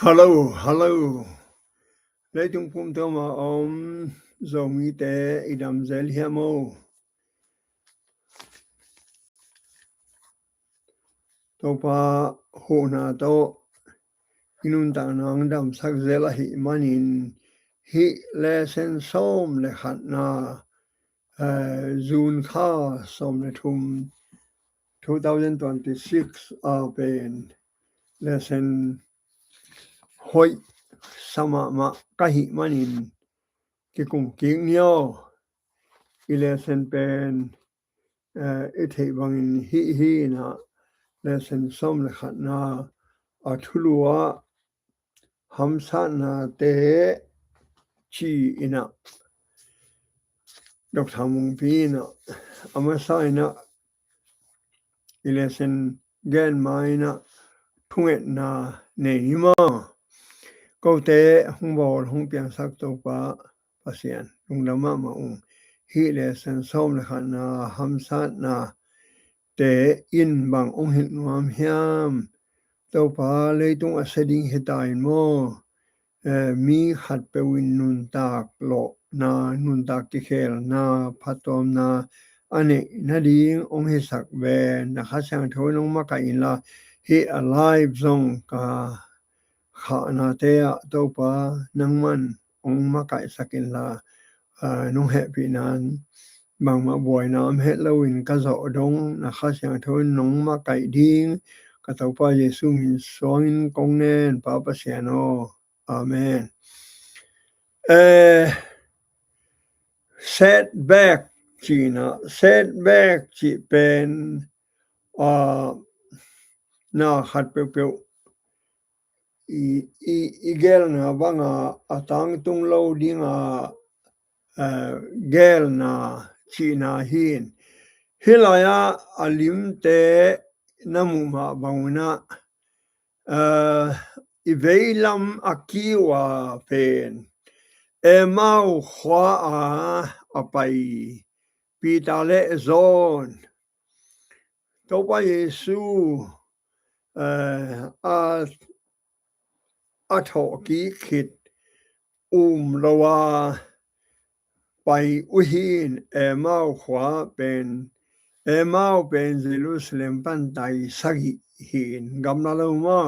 Hallo. Leitung vom Thema so mite idam zelhamo. Topa hona to inuntanang dam sakzelahi manin hi lesen som le khatna June kha som le thum 2026 ben lesen hoi sama ma kahi manin ke kung king nyo ilesen pen ithe bangin hi na lesen som le khatna athulua hamsa na te chi ina dok thamung pi na amasai na ilesen gen mai na thunget na nei ma ko te hung bol hung pian sak to pa pasian lung lama ma hi lesen som le khatna hamsa na te in bang ong hin nuam hiam to pa leitung aseding hitain mo mi khat pe win nun tak lo na nun tak ki khel na phatom na ane nading ong hi sak ve na khasang thonong ma ka in la hi alive zong ka kha na te to pa nangman ong ma ka sakin la nong happy nan bang ma boy nam het lawin ka zo dong na khasang thon nong ma kai ding ka to pa yesu min soin kong nen pa pa siano amen setback China setback chi pen na khat pe pe igel na banga atang tung lo dinga gel na China hin hilaya alim te namuma banguna iveilam akiwa pen emau khwa apai pitale zon topa yesu athoki khit lawa pai uhin emau khwa pen emau pen Jerusalem pantai sagi hin gamna loma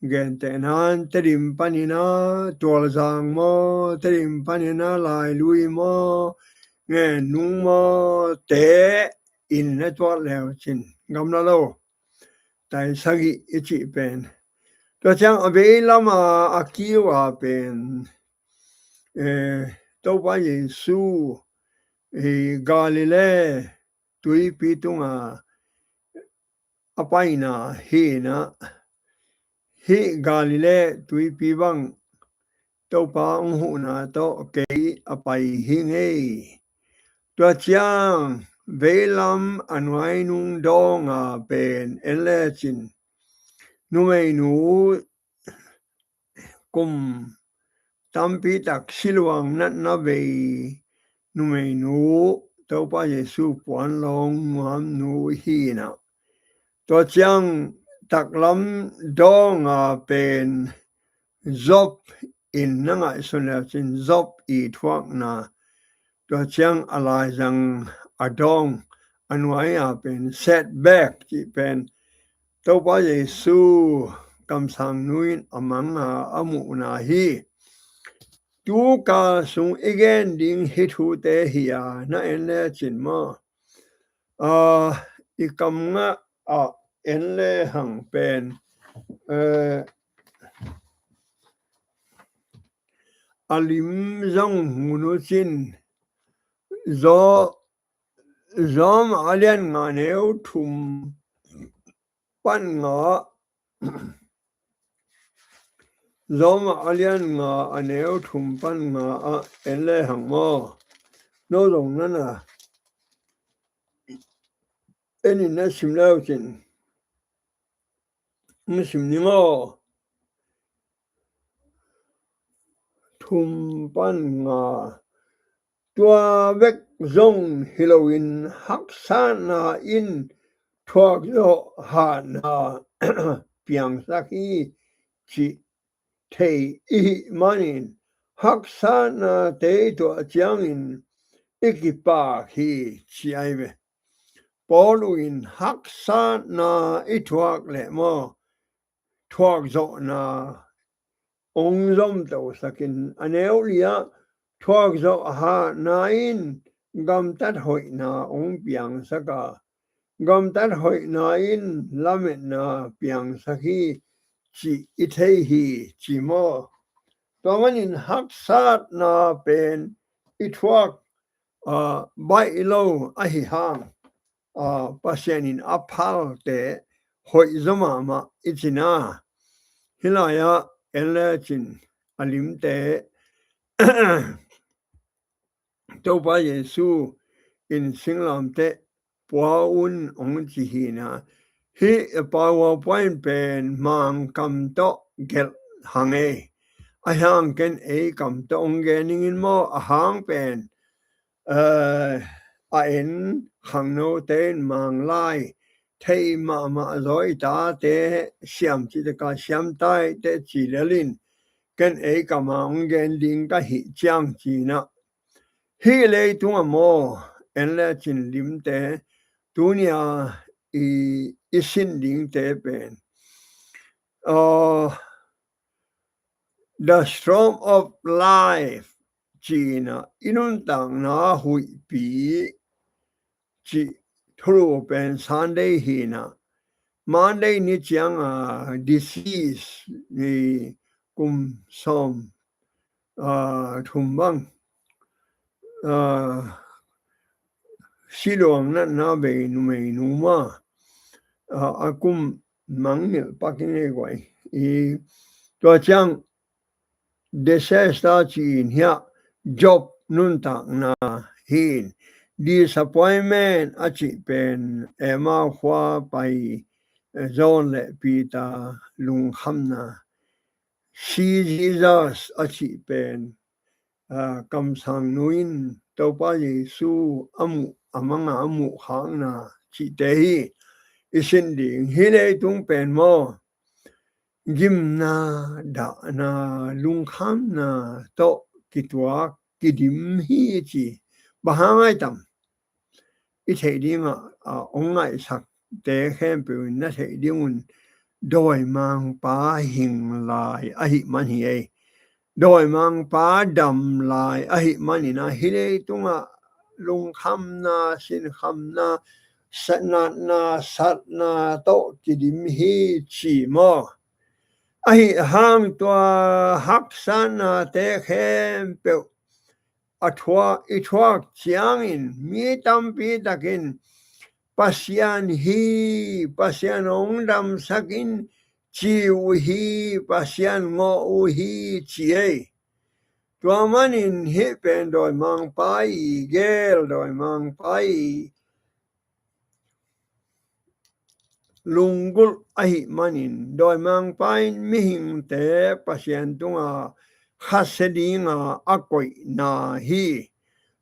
gen tenan trim panina tol jang mo trim panina lai lui mo nge nung mo te in na to leo chin gamna lo tai sagi ichi pen to chang ave lama akiwa pen to pa yesu Galilee tui pitunga apaina hina hi galile tui pi bang tau pa ong hu na to ke apai hinge tua chiang velam anwai nung donga pen ele chin nu mei nu kum tampi tak silwang nat na ve nu mei nu tau pa Yesu puan long ngam nu hi na tua chiang tak lam donga pen zop in nanga sunel chin zop I thuak na tua chiang alai jang adong anwai a pen setback chi pen tau pa Yesu kam sang nuin amang amu na hi tu ka sung again ding hitu te hiya na enle chin ma ikam nga enle hang pen alim zong munu chin zom alian nga neu thum pan nga zom alian nga aneu thum pan nga enle hang mo no dong nana eni na simlao chin sim ni mo thum pan nga tua vek zong Halloween hak sana in thuak zo ha na piang saki chi thei I manin hak sana te to chiang in ikipa hi chi ai ve poluin hak sana I thuak le mo thuak zo na ong zom to sakin aneu lia thuak zo ha nain gam tat hoi na ong piang saka gam tat hoi na in lamet na piang saki chi ithei hi chi mo to manin hak sat na pen I thuak bai lo a hi hang pasienin aphal te hoi zoma ma ichina hilaya ele chin alim te tau pa Yesu in singlam te paun ong chi hi na hi pawa point pen mang kam to gel hange a hang ken kam to ong gening in mo a hang pen a en hang no ten mang lai thei ma zoi ta te siam chi ka siam tai te chi lelin ken kam ong gen ding ka hi chiang chi na hi le tung mo en le chin lim te tunia I sin ding te pen the storm of life china inun tang na hui pi chi thru pen Sunday hi na Monday ni chiang disease ni kum som thum bang silong na be nu mei nu ma akum mang ni pakin e gwai to chang disaster chi nya job nun tang na hin disappointment achi pen ema khwa pai zone le pita lung kham na see Jesus achi pen kam sang nuin to pa Yesu amu amanga amu khang na chi te hi isin ding hi le tung pen mo gim na da na lung kham na to kitwa kidim hi chi bahangai tam I thei ding ongai sak te khem pe na thei ding doi mang pa hing lai a hi man hi ai doi mang pa dam lai a hi man na hi le tunga lung kham na sin kham na sat na to kidim hi chi mo a hi hang to hak san te khem pe athwa I thuak chiang in mi tam pi takin pasian ong dam sakin chi u hi pasian ngo u hi chi e tua manin he pen doi mang pai gel doi mang pai lungul ahi manin doi mang pai mihing te pasian tunga khasedinga akoi na hi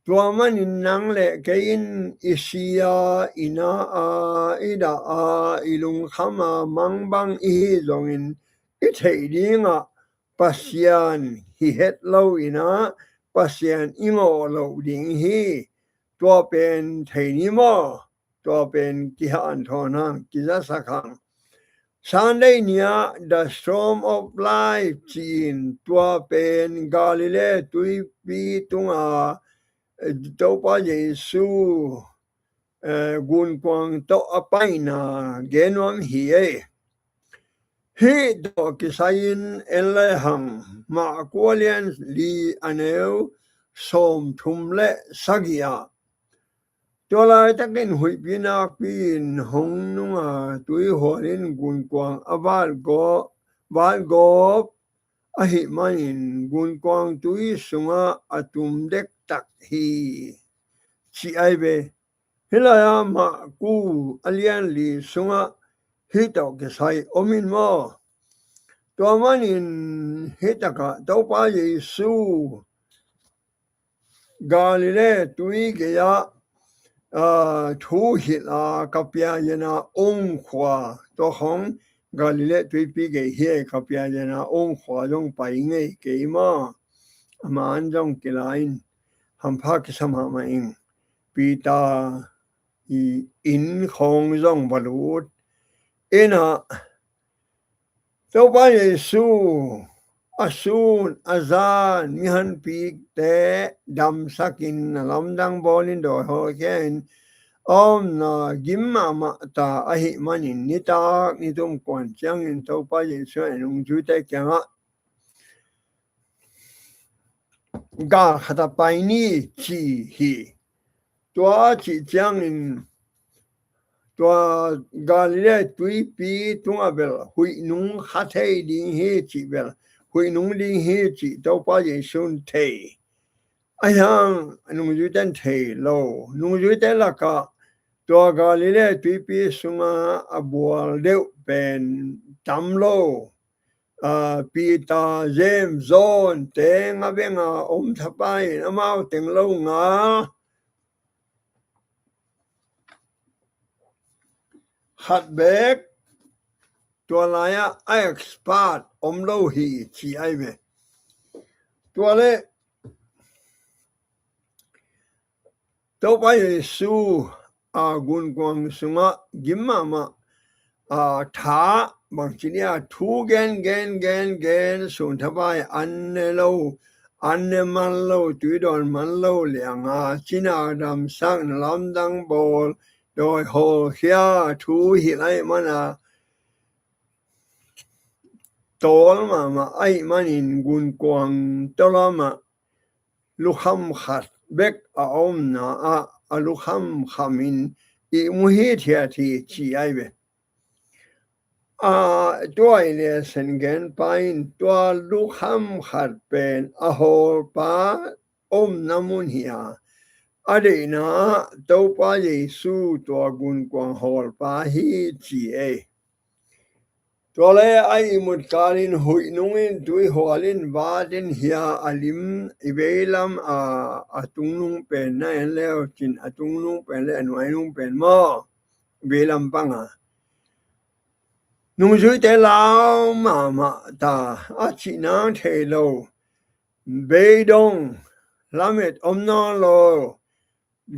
tua manin nang le kein isia ina a ida a ilung khama mangbang I zongin I theidinga pasian hi het lo ina pasian ingo lo ding hi tua pen theini mo tua pen kihan thonang kiza sakhang Sunday nia the storm of life chin tua pen Galilee tui pi tunga tau pa Yesu gun kwang to apaina genom hi hi do kisain elhang ma kwalian li aneu som thumle sagia tola takin hui pina pin hong nunga tui holin gun kwang aval go ahi manin gun kwang tui sunga atum dek tak hi chi ai be hilaya ma ku alian li sunga hito ke sai omin mo to manin hitaka to pa Yesu Galilee tui ke ya thu hila kapya yana ong khwa to hong Galilee tui pi ke he kapya yana ong khwa jong pai ngai ke ma aman jong ke lain ham pha ke sama ma ing pita in khong jong balut ina to pa Yesu asun azan mihan pi te dam sakin lamdang bolin do ho ken na gimma ma ta ahi manin nita nitum kwan chang in to pa Yesu nung ju te kyanga ga khata pai ni chi hi tua chi chang in tua Galilee tui pi tunga bel hui nung khathei ding he chi bel hui nung ding he chi to pa Yesu thei ayang nung ju ten thei lo nung ju te la ka tua Galilee tui pi sunga abual deu pen tam lo Peter James John teng abenga thapai amau teng lo nga hatbek tua laya expert lo hi chi ai be tua le to pa Yesu gun kwang sunga gimma ma tha bang chinia thu gen sun thapai anne man lo tui don man lo lianga china dam sang lam dang bol doi ho khia thu hi lai mana tol ma ai manin gun kwang tolama lukham khat bek na a lukham khamin I muhi thia thi chi ai be toy le sengen pain to lukham khat pen a hol pa namun hia adina to pa Yesu to gun kwang hol pa hi chi e to le ai mut kalin hui nungin tui holin badin hia alim ibelam atungnung pen na leo chin atungnung pen le anwai nung pen mo belam panga nung jui te lao ma ta chi nang the lo beidong lamet omna lo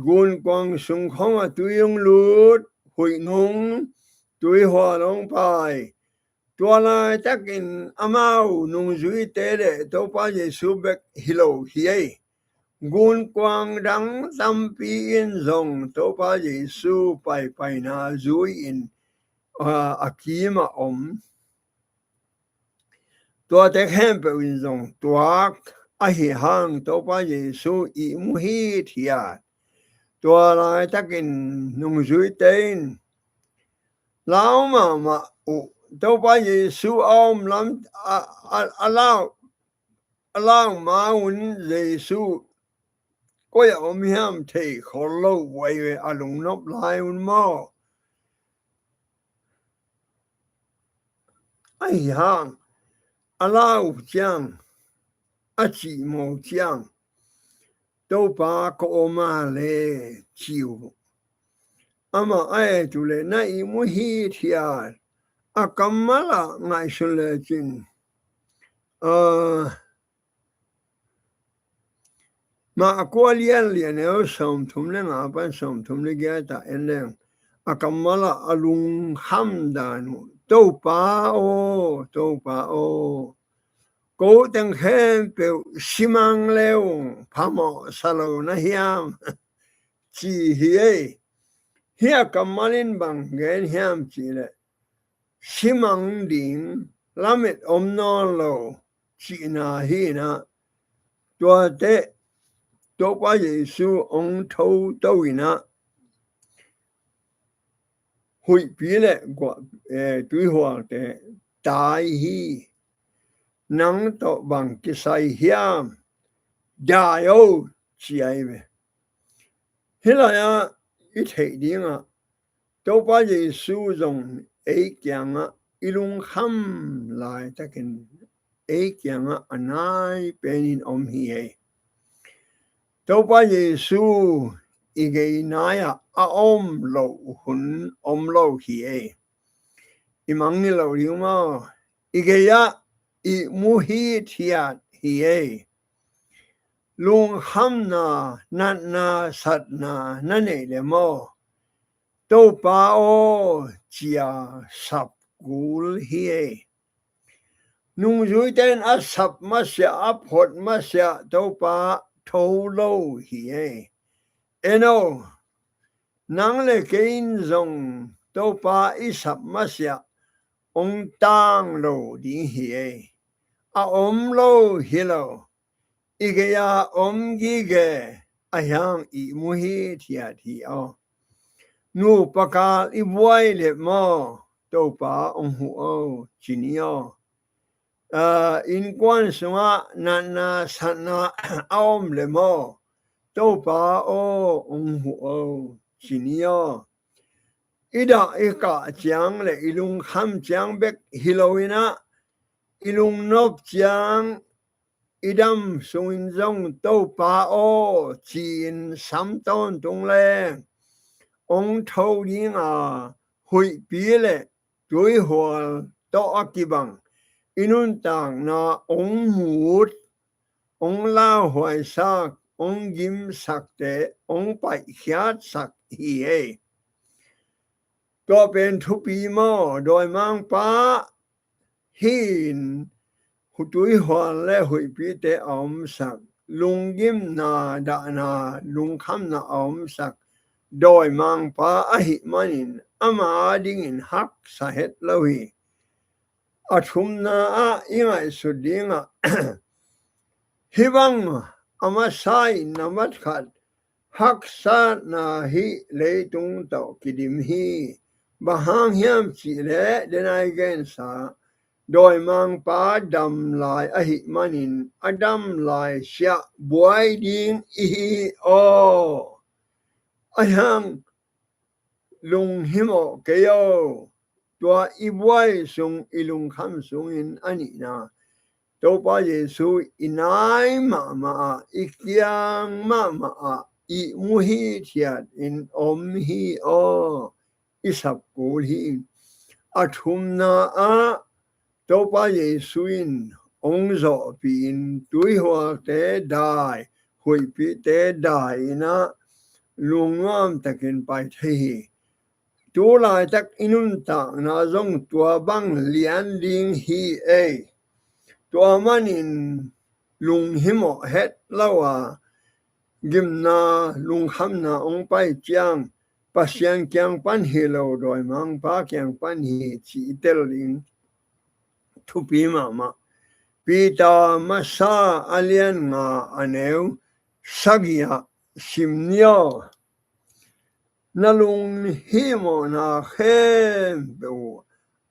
gun kwang sung khong tuyong lut hui nung tui hoa long pai tua la takin amau nung jui te le to pa Yesu bek hilo hiei gun kwang dang tampi in zong to pa Yesu pai na zui in akima tua te hempe in zong tuak ahi hang to pa Yesu I muhi thia tua la takin nung zui tein lao ma ตัวพระเยซูอ้อมลำallowมาอุนเยซูก็อย่าอมห้ามเทขอโลกไว้อารมณ์นบลายอุนมอไอ้ห่าง allow จังอาจิโมจังตัวปาก็อมาเลยจิวอามาไอ้ตุเลน่าอิมุฮีที่อากัมมาละไงสุเลจินมาอควาเลียนเนอสมทุมเลงอาปันสมทุมเลเกตาเอ็นเลงอากัมมาละอลุงฮัมดานุตัวปาโอกูตังเห็นเปชิมังเลวพามาสโลนะฮิยามจีเฮียกัมมาลินบังเกนฮิยามจีเลชิมังดิงลามิดอมนอโลจีนาฮีนะตัวเตตัวพระเยซูองค์ทูตัววินะหุยปีเลกว่าตุยหัวเตตายฮีนังตอบังกิไซเฮียมดาโยจีไอเวเฮลายาอิเทดิงะตัวพระเยซูจงเอกยังะอิลุงคัมลายตะกินเอกยังะอนายเป็นอมฮีเอตัวพระเยซูอีเกนายะอมโลหุนอมโลฮีเออิมังนิโลริมาอีเกยะอิมุฮีทิยาฮีเอลุงฮัมนานันนาสัตนานั่นเองเลโมตัวปาโอจียสับกูลฮีเอนุ่งจุยเตนอัสับมาเสียอัพดมาเสียตัวปาโทโลฮีเอเอโนนังเลกินซงตัวปาอิสับมาเสียองตังโลดีฮีเออมโลฮิโลอีกยาอมกิเกอายังอิมุฮีทิยาทีอนูปะกาลอิบวยเลมอตัวปาองหูโอจินิโออินกวนสงะนานาสันนาอมเลมอตัวปาโอองหูโอจินิโออิดาอิกะจังเลอิลุงคำจังเบกฮิโลวินะอิลุงนบจังอิดัมสุงจงตัวปาโอจีนสัมตอนตรงแรงองค์ทูดิงหุยปีเลดุยหัวตัวอกิบังอินุนต่างนาองค์มูดองค์ลาหวยสักองค์ยิมสักเตองค์ไปขยาดสักฮีเอก็เป็นทุปีมอโดยมังปาหินหุตุยหัวและหุยปีเตอมสักลุงยิมนาดานาลุงคำนาอมสักโดยมังปาอหิมันินอามาดิงินฮักสาเหตุลวีอาชุมนาอิงไอสุดิงฮิบังอามาไซนามัดขัดฮักษานาฮิเลตุงตอกิดิมฮีบะฮังเฮียมจีเลเดนายเกนสาโดยมังปาดำลายอหิมันินอดำลายเสียบวยดิงอีโออายังลุงหิมเกยตัวอีบวยสุงอีลุงคำสุงอินอันนี้นะตัวพระเยซูอินายมาอีกยังมาอีมุฮีเทียดอินอมฮีโออิสับกูลีอาทุมนาตัวพระเยซูอินองค์จอปีนตุยหัวเตได้หุยปีเตได้นะลุงงามตะกินไปที่ตัวลายตักอินุนตางนาจงตัวบังเลียนลิงฮีเอตัวมันอินลุงหิมเฮ็ดเล่าว่ากิมนาลุงคำนาองไปจังปัสยังจังปันฮีโลโดยมังปาจังปันฮีจีเตลิงทุปีมาปีตามาซาอเลียนงาอเนวสักยาสิมเนียนลุงฮิโมนาเข้มเปว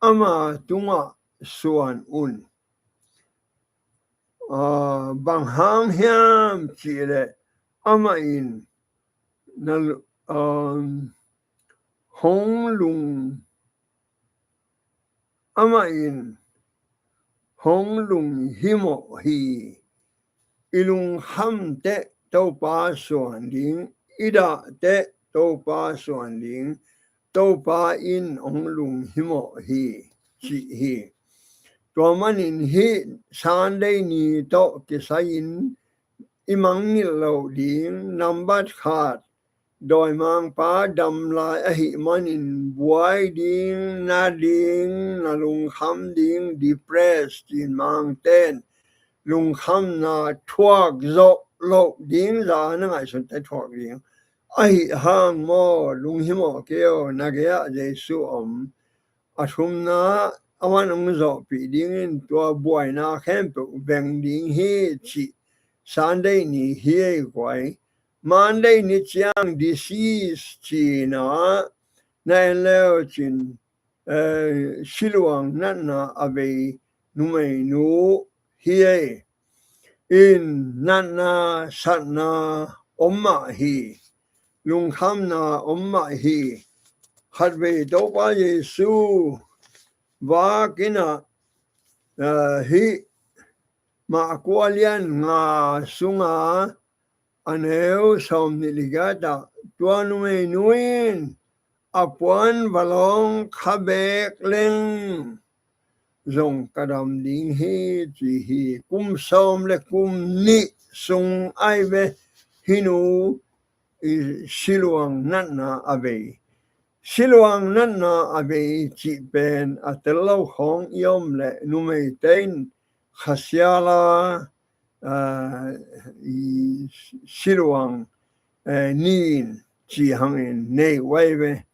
อ ama tunga suan un bang ham hiam chile ama in nal hong lung ama in hong lung himo hi ilung ham te to pa suan ling ida te to pa suan ling to pa in ong lung himo hi chi hi to manin hi Sunday ni to kisain imang ni lo ding number khat doi mang pa dam lai a hi manin buai ding na ding na lung kham ding depressed in mang ten lung kham na thuak zo lo ding za na ngai sun tai thuak ding ai hang mo lung hi mo keo na ge a jesu athum na awan zo pi ding in to buai na khem pe beng ding hi chi Sunday ni hi kwai Monday ni chiang disease chi na leo chin siluang na ave numei nu hi in na satna omma hi lung kham na omma hi khatve to pa Yesu wa kina hi ma kwalian nga sunga aneu som niligata tuanumei nuin apuan balong khabek leng zong kadam ding hi chi hi kum som le kum ni sung ai ve hinu siluang nanna ave siluang nanna ave chi ben atelo hong yom le numei ten khasiala siluang nin chi hangin nei wave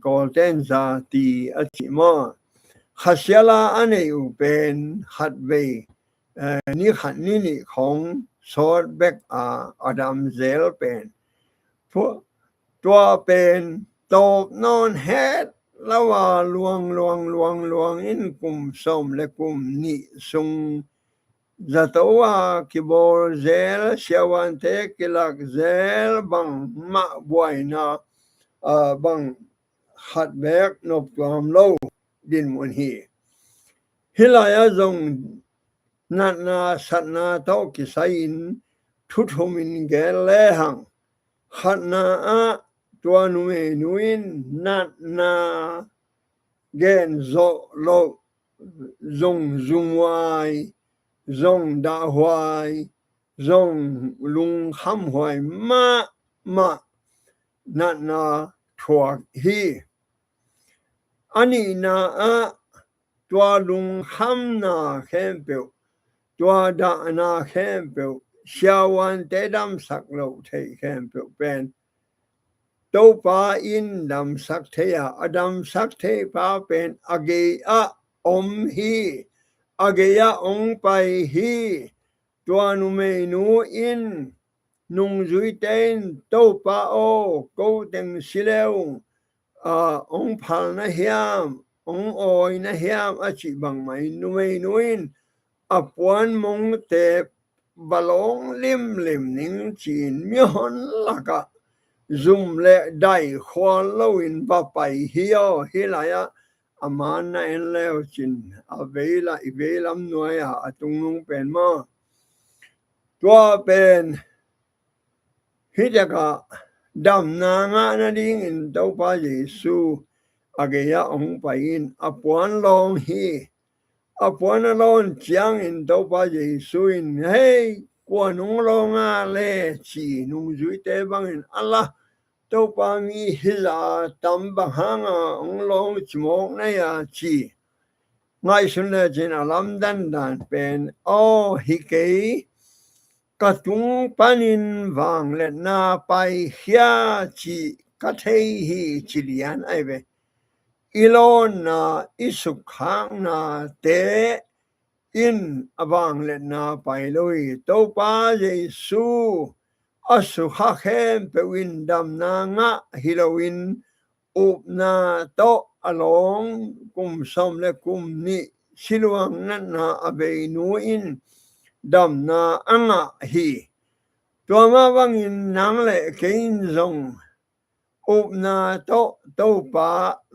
golden za ti achima khasiala ane u ben hatve ni khat ni khong sort back Adam zel pen pho tua pen to non het lawa luang in kum som le kum ni sung zatowa kibor zel siawante kilak zel bang ma buaina bang khat back nop lam lo din mun hi hilaya zong na satna to kisain thutumin gele hang khatna a tuanue nuin na gen zo lo zong zungwai zong da huai zong lung kham huai ma na thuak hi ani na a tua lung kham na khem pe tua da na khem pe shawan te dam sak lo thei khem pe pen to pa in dam sak the ya adam sak the pa pen age a om hi age ya ong pai hi tua nu me nu in nung zui ten to pa o ko teng sileu ong phal na hiam ong oi na hiam a chi bang mai nu me nuin apuan mong te balong lim ning chin mi hon laka zoom le dai khwal lo in ba pai hio hilaya amana en leo chin avela ivelam noya atung nung pen ma tua pen hidaka dam na nga na ding in to pa Yesu ageya ong pain apuan long hi apuan alon chiang in to pa Yesu in hey kwa nung lo nga le chi nung zui te bang in Allah to pa mi hila tam bang hanga ong long chmok na ya chi ngai sun le jin alam dan pen o hi ke katung panin wang le na pai hia chi ka thei hi chilian ai ve ilon na isukhang na te in awang le na pai loi to pa Yesu asukha khem pe win dam na nga hilowin up na to อลองกุมซอมและกุมนี้สิลวงนั้นนาอเบนูอินดำนาอังะฮีตัวมาวังอินนังและเกินซงอุบนาโตโตปา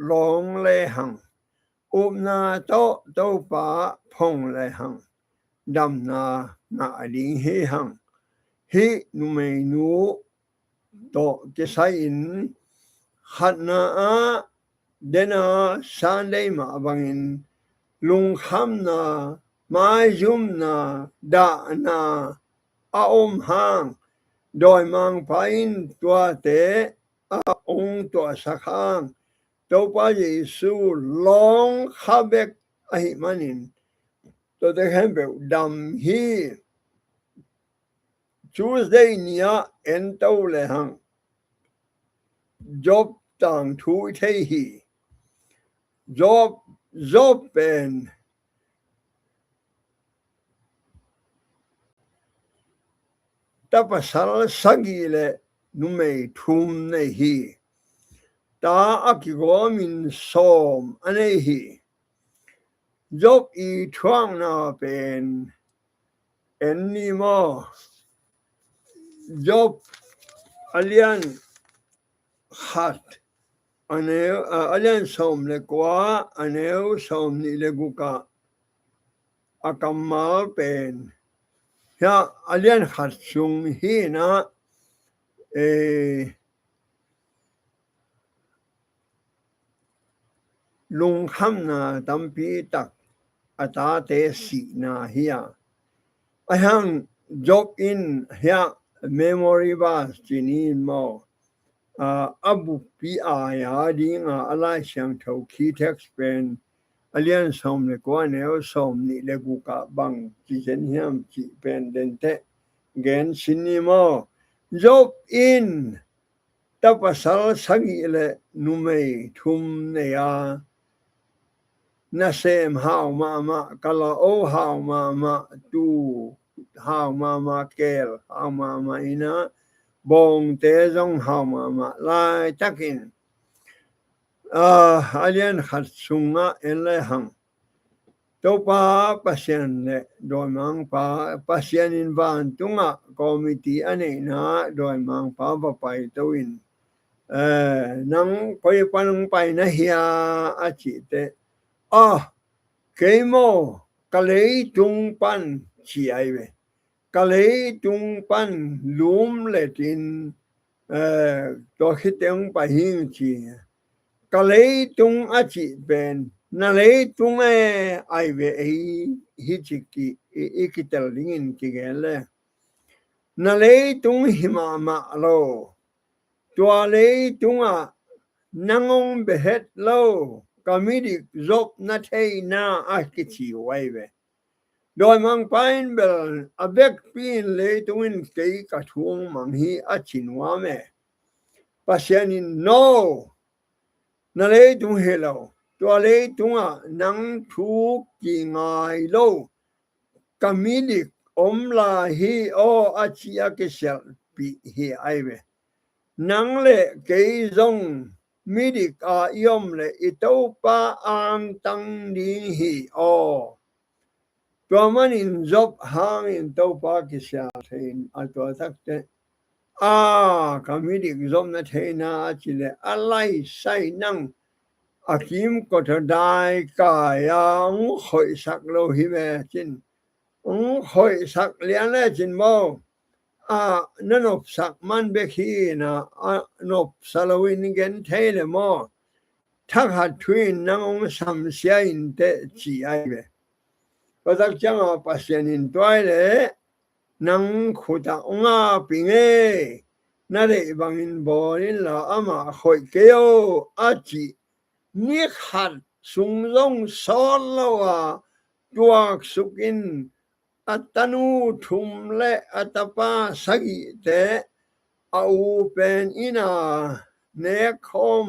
ลองเลหังอุบนาโตโตปาพงเลหังดำนานาลิงเฮหังฮินุเมนูโตเจไซอินขัดนาเดนาสานได้มาบังอินลุงคำนามายุมนาดานาอาอมหางโดยมังไปอินตัวเตอาองตัวสักหางตัวพระเยซูลองขับเบกไอมันอินตัวเด็กเห็นแบบดำฮีTuesday เนี่ยเอ็นเต้าเลยหังจบต่างทุยเทฮีจบเป็นตาปัสสาวะสักีเลนุเมทุมเนฮีตาอักิโกมินสอมอันเนฮีจบอีทวงนาเป็นเอ็นนิมอจบอเลียนขัดอันเนวอเลียนสอมเลกว่าอันเนวสอมนิเลกุกะอากัมมาเป็นยาอเลียนขัดซุงฮีนะลุงคำนาตัมปีตักอัตาเตสีนาเฮียอาหังจบอินเฮียmemory bus จีนีมออับุปีอายาดีงาอะไรเสียงเท่าคีเท็กซ์เป็นอเลียนสอมเลกว่าแนวสอมนี่เลกุกะบังจีเจนเฮียมจีเป็นเดนเตเกนซินิมอจบอินตาปัสสาวะสักีเลนุเมทุมเนียนาเซมฮาวมามากะลาโอฮาวมาตูhow mama kel how mama ina bong te zong how mama lai takin alien khat sunga en le hang to pa pasien le doi mang pa pasien in van tunga committee ane na doi mang pa ba pai to in nang koi panang pai na hia achi te keimo kalei tung pan chi ai ve kalei tung pan lum le tin to hiteng pa hing chi kalei tung achi ben na lei tung ai ve hi chi ki ikitel lingin ki gele na lei tung hima ma lo to lei tung nangong behet lo kamidi zop na thei na akichi wai veโดยมังไปน์เบลอเบกปีนเลยตุวินเกยกะทวงมังฮีอชินวาเมปัสยานินโนนะเลยตุเฮโลตัวเลยตุงนังทุกกิงายโลกะมิดิกอมลาฮีโออาชิอาเกเซลปีฮีไอเวนังเลเกยซงมิดิกอายอมเลอิโตปาอังตังดีฮีโอตัวมันอินจบหางอินตัวปากิสยาเทนอัตัวทักเตคำมิดิกจบนะเทนาจิเลอะไรใส่นังอาคิมก็จะได้กายหอยสักโลหิเมจินหอยสักเลียนเลยจินบ่นั่นอบสักมันเบคีนะนบสลวินเกนเทเลมอทักหัดทวินนังสัมเสียอินเตจีไอเบก็ตักจังปัสยานินตัวเลนังขุดองาปิงนั่นเองบางอินบอลินละอามาคอยเกียวอาจินิขัดสุงลงสอนละว่าตัวสุกินอัตนูทุมและอัตปาสักิเตเอาเป็นอินาเนคอม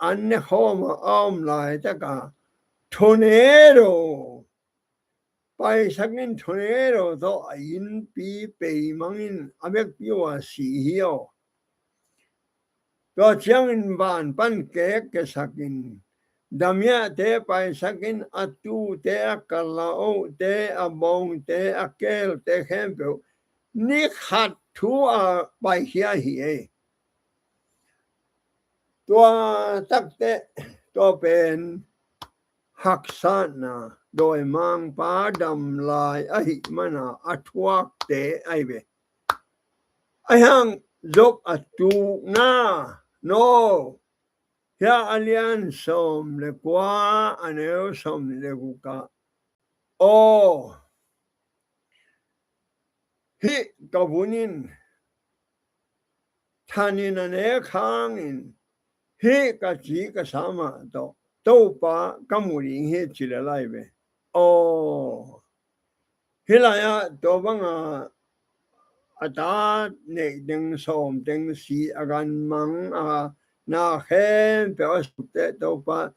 อันเนคอมอ้อมลายตะกาทอร์เนโดไปสักนิดทอร์เนโดต่ออินปีเปย์มังอินอเมกปีว่าสีเหียวตัวเชียงอินบ้านปั้นแกกสักอิน damia te pai sakin atu te kalao te abong te akel te khempe ni khat thu a pai hia hi e ตัวตักเตะตัวเป็นหักษานะโดยมังปาดำลายอหิมนาอัทวักเตะไอเบไอหังจบอัตุนาโนยาอเลียนสมเลกว่าอันเอวสมเลกุกะโอฮิกบุนินทานินเนคังอินhe ka chi ka sama to pa kamuri he chile lai be o hilaya to banga ata ne ding som ding si agan mang a na khen pe asute to pa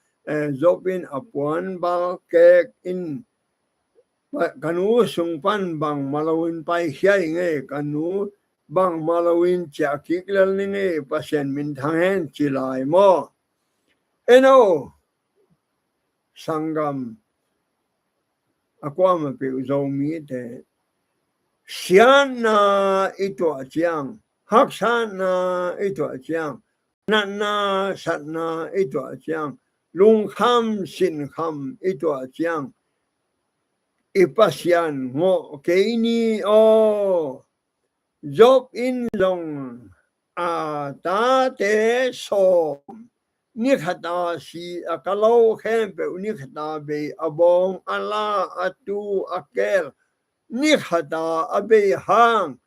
zopin apuan ba ke in kanu sung pan bang malawin pai hiai nge kanu bang malawin cha kiklal ni nge pasien min thang hen chilai mo eno sangam akwama pe zomi te siana ito chiang haksana ito chiang nana satna ito chiang lung kham sin kham ito chiang ipasian ngo keini o job in long a ta te so ni khata si akalo khem pe ni khata be abong ala atu akel ni khata abe hang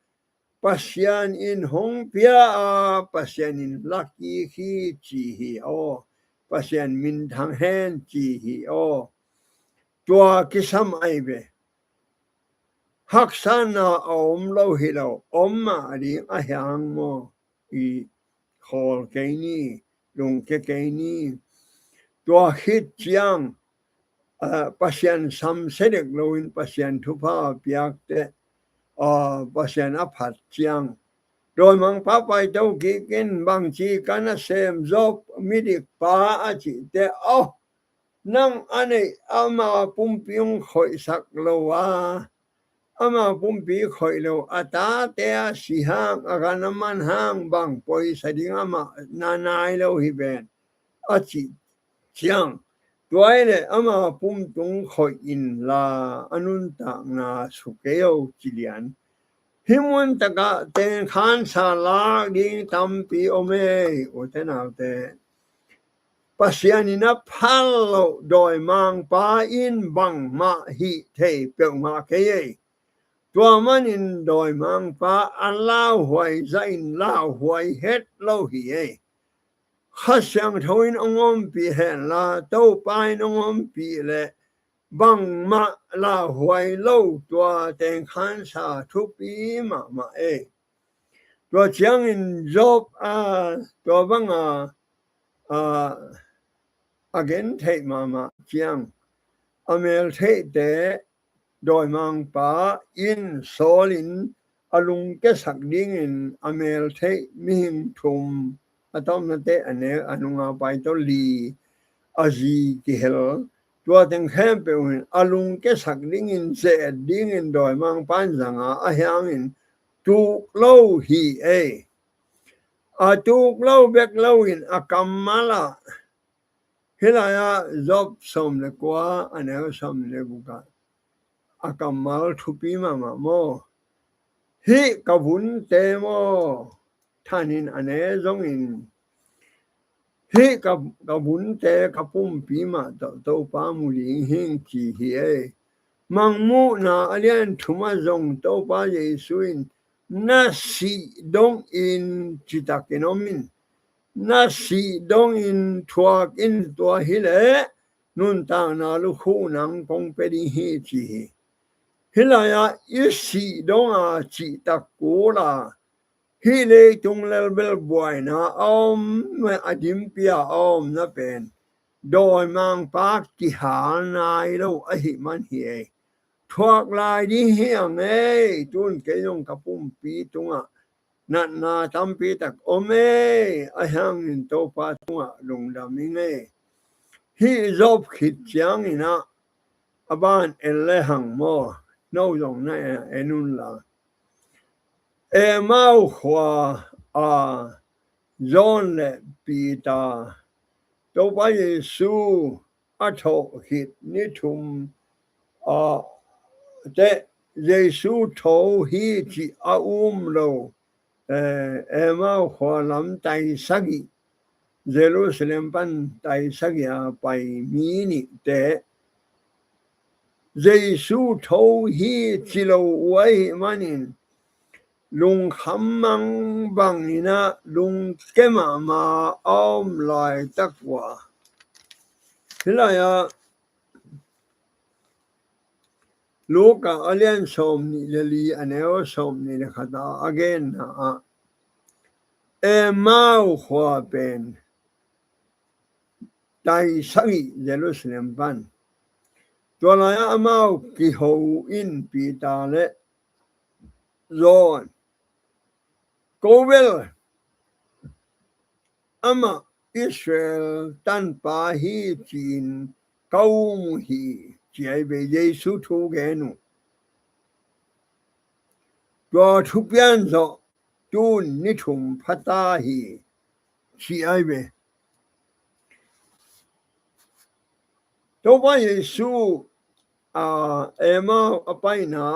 pasian in hong pia pasian in lucky hi chi hi o pasian min thang hen chi hi o tua kisam ai be haksana om lo hilo omma ri a hyang mo I khol keini lung ke keini tua hit chiang pasian sam sedek loin pasian thupa piak te pasian aphat chiang doi mang pa pai to ki ken bang chi kana sem job midik pa a chi te nang ane ama pumpiung khoi sak lo wa ama pumpi khoi lo ata te si hang aganaman hang bang poi sading ama nanai lo hi ben achi chiang toile ama pum tung khoi in la anun ta na sukeo chilian himun taka ten khan sa la ding tampi ome otenaute pasianina phallo doi mang pa in bang ma hi the pe ma ke tua manin doi mang pa allow huai zain lao huai het lo hi khasyang thoin ongom pi hen la to pai ongom pi le bang ma la huai lo tua ten khan sa thu pi ma tua chiang in job tua bang again take mama chiang amel take de doi mang pa in solin alung ke sak ding in amel take mihim thum atom na te ane anunga pai to li aji ki hel tua teng khem pe un alung ke sak ding in se ding in doi mang pan zanga a hyang in tu lo hi a tu lo bek lo in akamala hilaya job som le kwa ane som le buka akamal thupi mama mo hi kabun te mo thanin ane zong in hi kabun te kapum pi ma to pa mu ling hing chi hi mangmu na alian thuma zong to pa yesuin na si dong in chitakenomin na si dong in thuak in tua hile nun ta na lu khu nang kong pe di hi chi hilaya isi dong a chi takula hile tung lel bel boy na me adim pia na pen doi mang pak ki ha nai lo a hi man hi thuak lai di hiang tun ke yong kapum pi tunga na tampi tak ome a hang in to pa tunga lung da mi hi job khit chiang ina aban elle hang mo no jong na enun la e mau khwa a John le pita to ba Yesu a tho khit ni thum a te Yesu tho hi chi a lo e mau khwa lam tai sagi Jerusalem pan tai sagya pai mi ni te Jesu tho hi chi lo wai manin lung kham mang bang ina lung kema ma om lai takwa hilaya loka alien som ni leli aneo som ni le khata again na e mau khwa pen tai sagi Jerusalem panตัวลายอามากิโฮอินปีตาเลโยนโกเวลอามาอิสราเอลตันปาฮีจีนเกามุฮีจีไอเบเยซูทูเกนุตัวทุกยันโซจูนนิทุมพัตาฮีจีไอเบตัวว่าเยซูเอมาอไปนา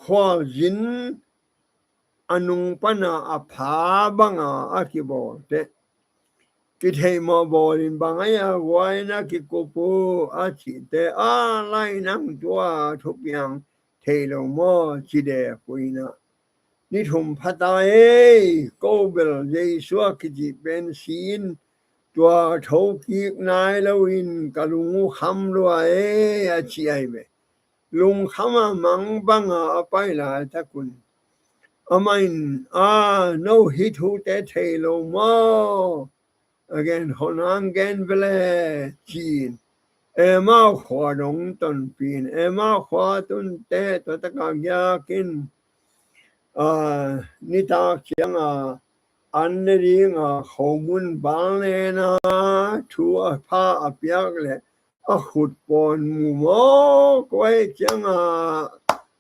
ขวาจินอนุงปนาอภาบังอากิบอเตกิเทมาบอลินบังอายาวายนะกิโกโปอาชิเตไลนังตัวทุกอย่างเทลงมอจิเดปุยนะนิทุมพัตาโกเบลเยซัวกิจิเป็นศีนตัวโทกิกนายลวินกะลุงคำรวยอาชีไอเบลุงคำมังบังไปหลายตะกุนAmen. No hit who that halo mo. Again, honang gen vele chin. Ma khwa dong ton pin. Ma khwa tun te to ta ka ya kin. Ni ta chiang an ring khomun bang le na thu pha apyak le a khut pon mu mo kwai chiang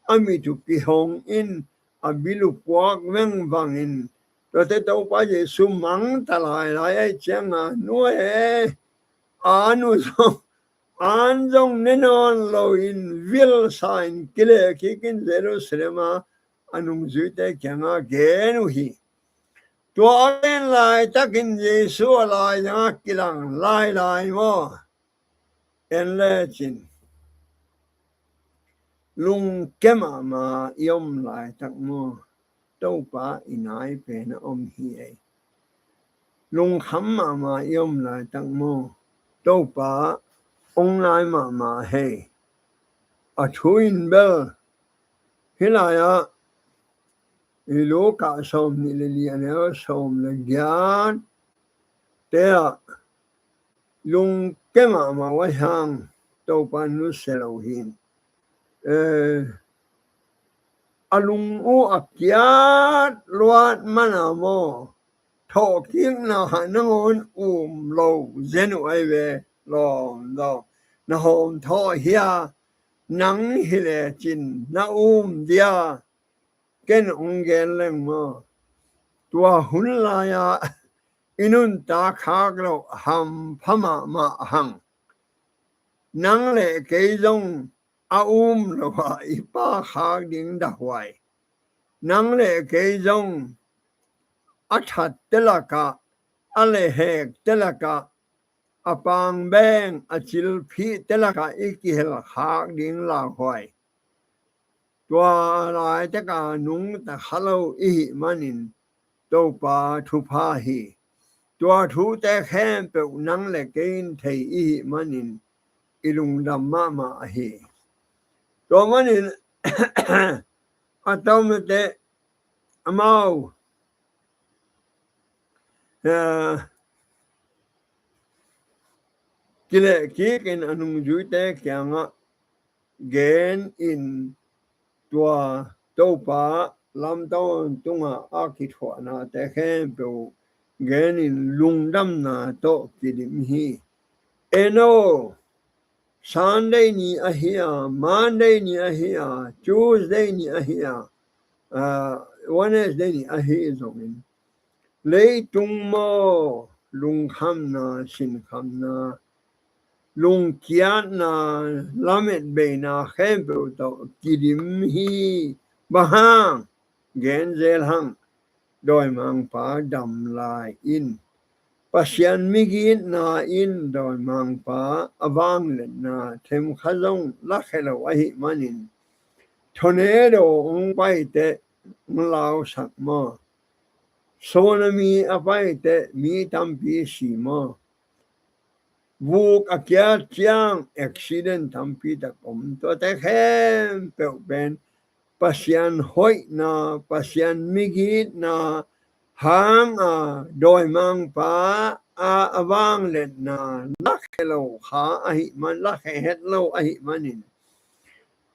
ami tu ki hong in abilu kwak weng wangin to te to pa Yesu mang talai lai chiang nuai anu so an jong nenon lo in will sign kile kikin Jerusalem anung zuite kyang genu hi to ain lai takin Yesu lai ya kilang lai mo en le chin lung kema ma yom lai tak mo tau pa inai pe na hi ai lung kham ma yom lai tak mo tau pa ong lai ma he a thuin bel hilaya iloka som ni le liane som le gyan te lung kema ma wa hang tau pa nu selohin alung u akyat luat manamo thoking na hanon lo zenu aiwe lo na hom tho hia nang hile chin na dia ken ungen leng mo tua hun la ya inun ta khak lo ham phama ma hang nang le ke jong lo wa ipa khak ding da hwai nang le ke jong athat telaka ale hek telaka apang beng achil phi telaka ikihel khak ding la hwai tua lai ta ka nung ta khalo I manin to pa thu pha hi tua thu te khem pe nang le kein thei I manin ilung damma ma hi to manin atomete amau kile kikin anung juite kyanga gen in tua topa lam tawn tunga akithwa na te khem pe genin lungdam na to kidim hi eno Sunday ni ahia Monday ni ahia Tuesday ni ahia Wednesday ni ahia zongin leitung mo lung kham na sin kham na lung kiat na lamet be na khempe to kidim hi bahang gen zel hang doi mang pa dam lai in pasian migit na in doi mang pa awang le na them khazong la khelo ahi manin tornado ong pai te lao sak mo tsunami apai te mi tampi si mo vuk akia chiang accident tampi ta kom to te khem pe ben pasian hoi na pasian migit na hang doi mang pa awang le na lak hello kha ahi man lak het lo ahi manin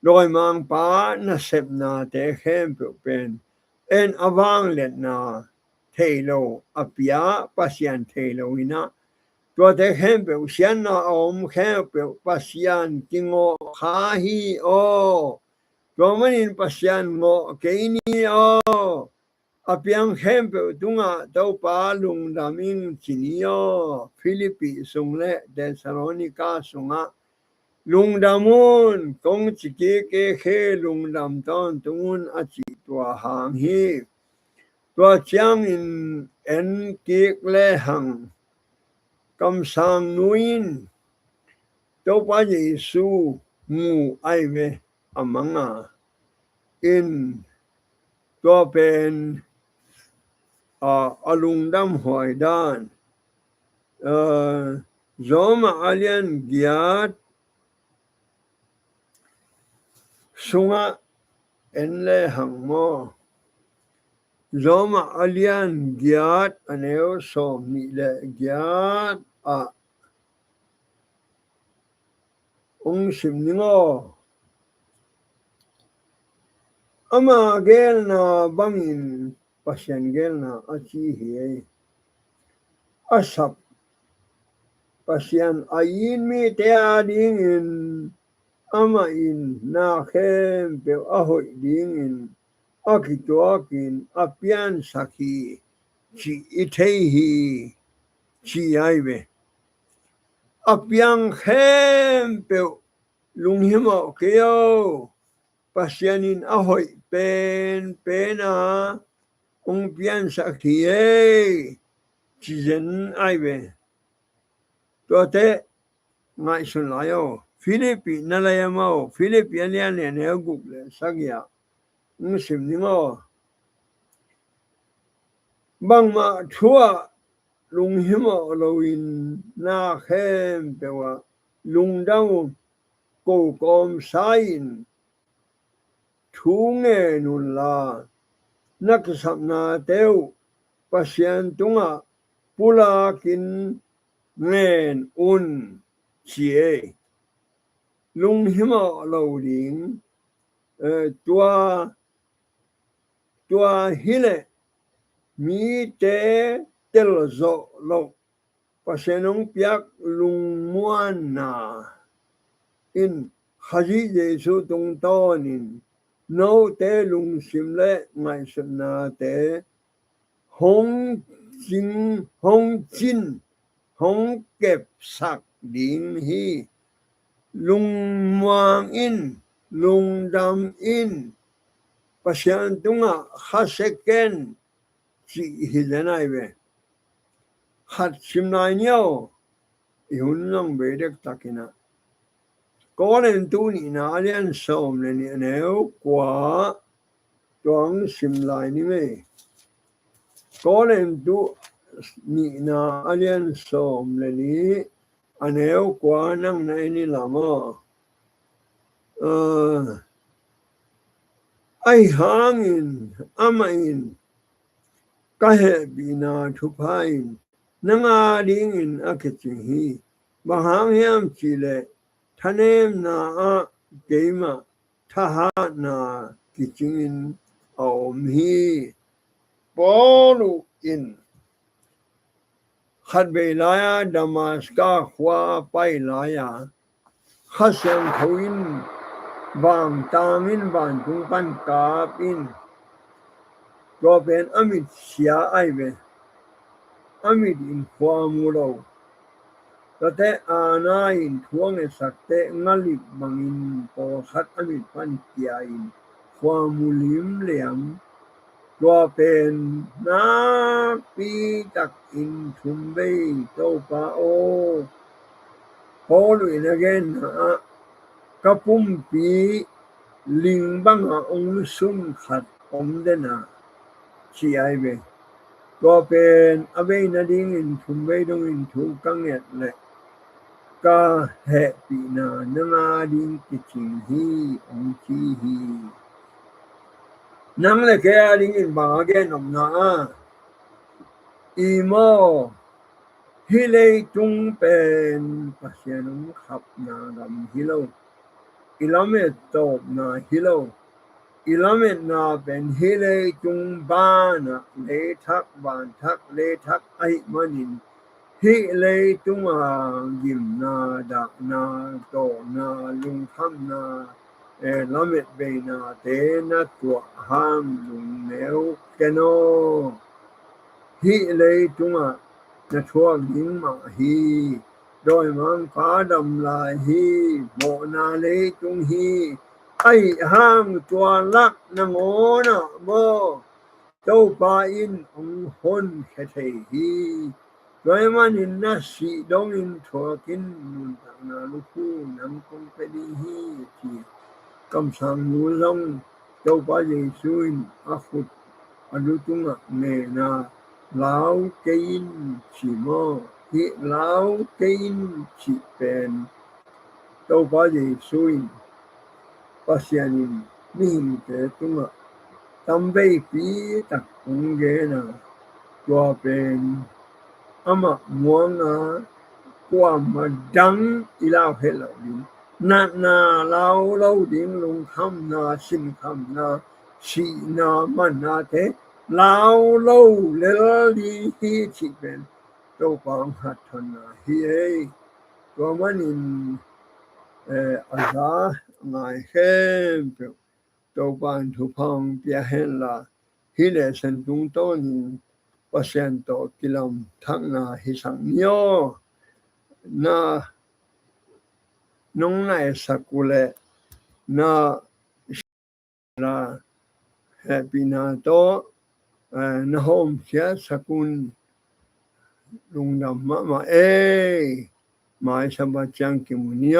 doi mang pa na sep na te khem pe ben en awang le na thelo apia pasian thelo ina to te khem pe sian na om khem pe pasian kingo kha hi o Romanin pasian mo keini o apiang hempe tunga tau pa lung daming chinio Philippi sungle Thessalonica sunga lung damun kong chike ke khe lung dam ton tungun achi tua hang hi tua chiang in en kek le hang kam sang nuin tau pa Yesu ngu ai ve amanga inตัวเป็นalungdam hoidan zoma alien giat sunga enle hangmo zoma alien giat aneo so mi le giat simningo ama gelna bangin pasyan gelna achi hi asap pasyan ayin mi te ading in ama in na khem pe ahoy ding in akitoakin apian saki chi itehi chi aive apiang khem pe lunghimo keo pasyanin ahoy pena pian sakhiye chizen aive tote ngai sunlayo Philippi nalayamo Philippi alian ne google sagya simningo bangma thua lunghimo loin na khem pewa lungdang ko kom sain thunge nulla naksapna teu pasyan tunga pulakin ngen chie lunghimo loading tua hile mi te telzo lo pasyanong piak lungmuana in khaji Jesu tung tonin no te lung simle ngai sna te hong jin hong kep sak ding hi lung muang in lung dam in pasyan tunga khaseken chi hilenai ve khat simnai nyo ihunang bedek takina Koren tu ni na alian som le ni neo kwa tuang simlai ni me Koren tu ni na alian som le ni aneo kwa nang na ni lama ai hangin amain kahe bina thupain nanga dingin akethi bahang yam chile Tanem na geima taha na kichingin aom hi bolu in khát về lại Damascus qua bay lại khát xem thấu in vàng tam in vàng trung pan cáp in cho bên amit xia ai về amit in khoa mu đâuก็แต่อานาอินทวงเอสักแต่งาลิบังอินปอขัดอมิตปันเกียอินความมุลิมเหลี่ยมตัวเป็นนาปีจักอินทุมเบโตปาโอพอลุยนะเกนกะปุ่มปีลิงบังองสุนขัดอมเดนาชีไอเบตัวเป็นอเวนาดิงอินทุมเบดงอินทุกังเอ็ดเลยก็แหปีนานงาดิงกิจิงฮีองชีฮีนังเลยแกดิงอินบาเกนอมนาอีโมฮิเลจุงเป็นปัสยานุขับนาดำฮิโลอิลาเมตตบนาฮิโลอิลาเมตนาเป็นฮิเลจุงบานะเลทักบานทักเลทักไอมันินฮิเลจุงยิมนาดานาโตนาลุงคำนาลาเมตเบนาเตนะตัวหามลุงเนวเกโนฮิเลจุงนะชัวลิงมาฮีโดยมังฟ้าดำลายฮีโมนาเลจุงฮีไอ้ห้างตัวลักนะโมนะโมเจ้าปาอินองหนแค่เทฮีโดยมันอินนะสีดงอินทัวกินนุนตักนาลุคูนำคงไปดีฮีที่กำสังมูลงเจ้าปาเยซูอินอาฟุตอดุตุงะเมนาลาวเกินชิโมฮิลาวเกินชิเป็นเจ้าปาเยซูอินปัสยานินมิหิมเตตุงะตัมเบปีตักองเกนะตัวเป็นอมะมวงกว่ามาดังอิลาเฮลาดินนาลาวลาวดินลงคำนาชิมคำนาชีนามันนาเทลาวลาวเลลีฮีชิเป็นตัวปังหัตนาฮีตัวมันอินอาซาไงเข้มตัวปันทุพังเปียเห็นละฮิเลสันตุงโตนิปัสยันโตกิลมทักนาฮิสังโยนาน้องนายสักุเลนาลาแฮปีนาโตนะโฮมเสียสกุลลุงดำมามามาสบัจังกิมุนโย